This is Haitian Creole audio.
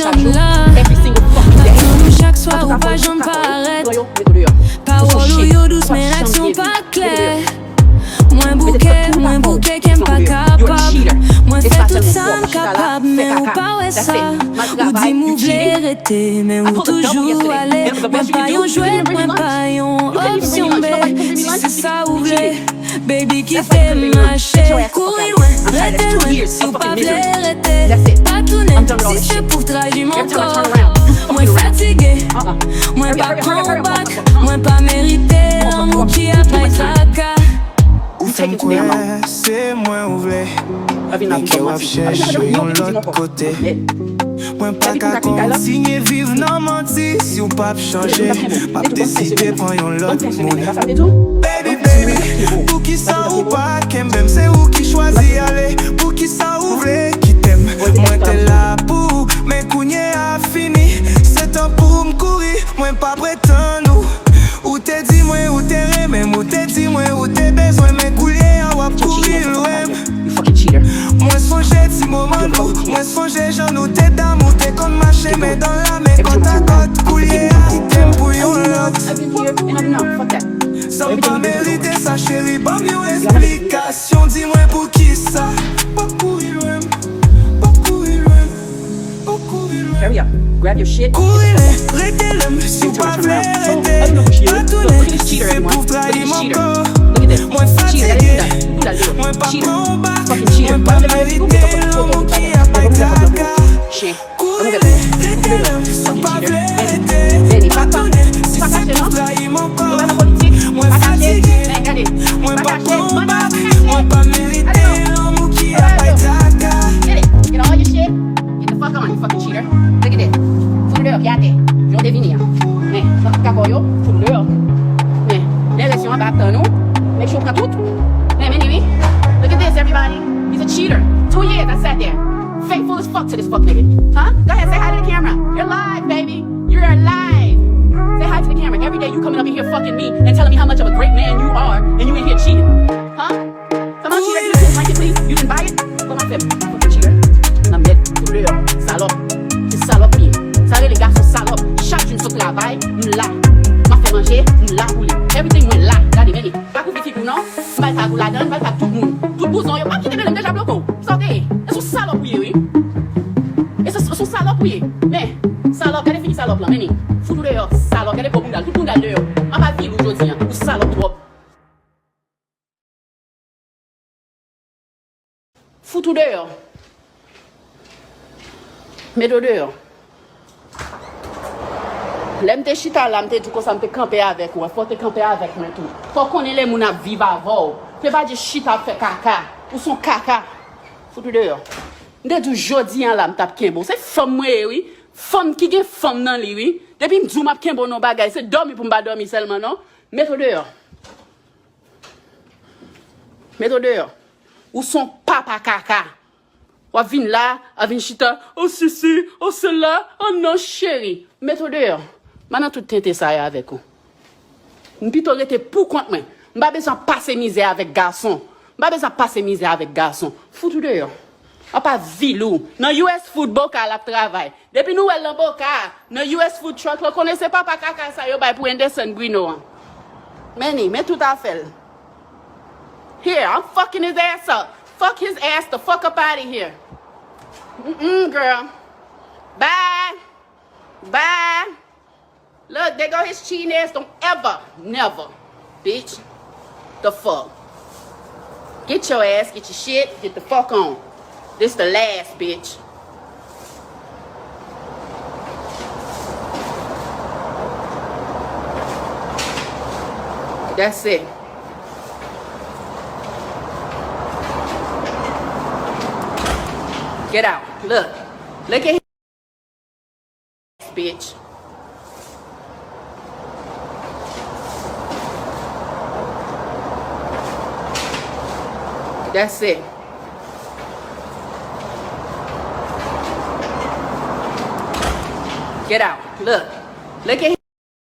j'aime là. Attends-nous chaque soir ou pas, j'en paraît. Parole ou yo douce, mais l'action pas claire. Moins bouquet, qu'aime pas capable. Moins fait tout ça, capable, mais ou pas ouais ça. Ou dis m'ou v'lez arrêter, mais ou toujours aller. Moins pas yon jouet, moins pas yon option B. Si c'est ça ou v'lez, baby qui fait marcher. Courir loin, rester loin, si ou pas v'lez arrêter. Pas tourner, si c'est pour trahir mon corps. Moins fatigué, moins pas combattre, moins pas mérité. L'amour qui a pas tracas. Ou fèm kwe, se mwen ou vle Mwen ke wap chèche yon lot kote Mwen pa ka kontinye viv nan manti Si ou pap chanje, pap deside pon yon lot moun Baby, pou ki sa ou pa kembem Se ou ki chwazi ale, pou ki sa ou vle ki tem Mwen te la pou, men kounye a fini Se tan pou mkouri, mwen pa pretan nou Ou te di mwen ou te remem Ou te di mwen ou te bezwen Men koulye an wap kouri lwen Mwen sonje ti moman nou Mwen sonje jan nou te dam Ou te kon mache men dan la men Kont a kot koulye a item pou yon lot San pa merite sa chéri Bam yon esplikasyon Di mwen pou ki sa Pa kouri lwen Pa kouri lwen Pa kouri lwen Hurry up, grab your shit. Kouri lwen, rete lem Si ou pa vle rete Pa toune, si se pou trahi mon kor Mwen fatigué, mwen pa combat Mwen pa merite l'homme qui a pas taka Kouri lè, rete lem Si ou pa vle rete Pa toune, si se pou trahi mon kor Mwen fatigué, mwen pa combat Mwen pa merite l'homme qui a pas taka Get all your shit. Get the fuck on, you fucking cheater. Look at this. Fout le regardez. Je vais devenir. Mais, ça fait qu'à yo, fout le. Mais, l'élection va attendre nous. Make sure we got tout. Mais, anyway, look at this, everybody. He's a cheater. 2 years I sat there. Faithful as fuck to this fuck nigga. Huh? Go ahead, say hi to the camera. You're live, baby. You're alive. Say hi to the camera. Every day you coming up in here fucking me and telling me how much of a great man you are and you in here cheating. Huh? Come on, cheater. You didn't like it, please. You didn't buy it? Go on, fucking cheater. I'm dead. Salope. C'est salope lié. Ça les garçons salopes. Chaque jour sur travail, m'la. M'a fait manger, m'la roulé. Everything m'la. Regardez, mais pas pour petit non. Mal pas pour la donne, mal pas tout le monde. Tout le bouson, y'a pas qui devait déjà bloqué. Sortez. Ils sont salopes oui. Et ce sont salopes oui. Mais, salope, elle est finie salope là, mais foutu dehors, salope, elle est pour boudal, tout le monde dehors. On va vivre aujourd'hui, ou salope trop. Foutu dehors. Mets dehors. L'aime te chita là, m'te tout comme ça, m'te camper avec ou faut te camper avec moi tout. Faut qu'on ait les moun à vivre avant. Fais pas dire chita fait caca ou son caca. Foutu dehors. M'te tout jodi là m'tap kembo. C'est femme moi oui. Femme qui gen femme nan li oui. Depuis m'dou m'a kembo non bagay, c'est dormi pour m'pa dormi seulement non. Mets dehors. Mets dehors. Ou son papa caca. Ou vin là, a vin chita, oh ceci, oh cela, oh non chérie. Mets-toi dehors. Maintenant tout tente ça avec vous. M'pito rete pour compte moi. M'pa besoin passer misère avec garçon. M'pa besoin passer misère avec garçon. Foutu dehors. On pas vilou. Dans US Food Boca la travail. Depuis nous elle dans Boca, dans US Food Truck, la connaissez pas caca ça yo bay pour Anderson Bruno. Mais tout à fait. Here, I'm fucking his ass up. Fuck his ass the fuck up out of here. Girl. Bye. Bye. Look, there go his cheating ass. Don't ever, never, bitch. The fuck. Get your ass, get your shit, get the fuck on. This the last, bitch. That's it. Get out. Look. Look at his bitch. That's it. Get out. Look. Look at him.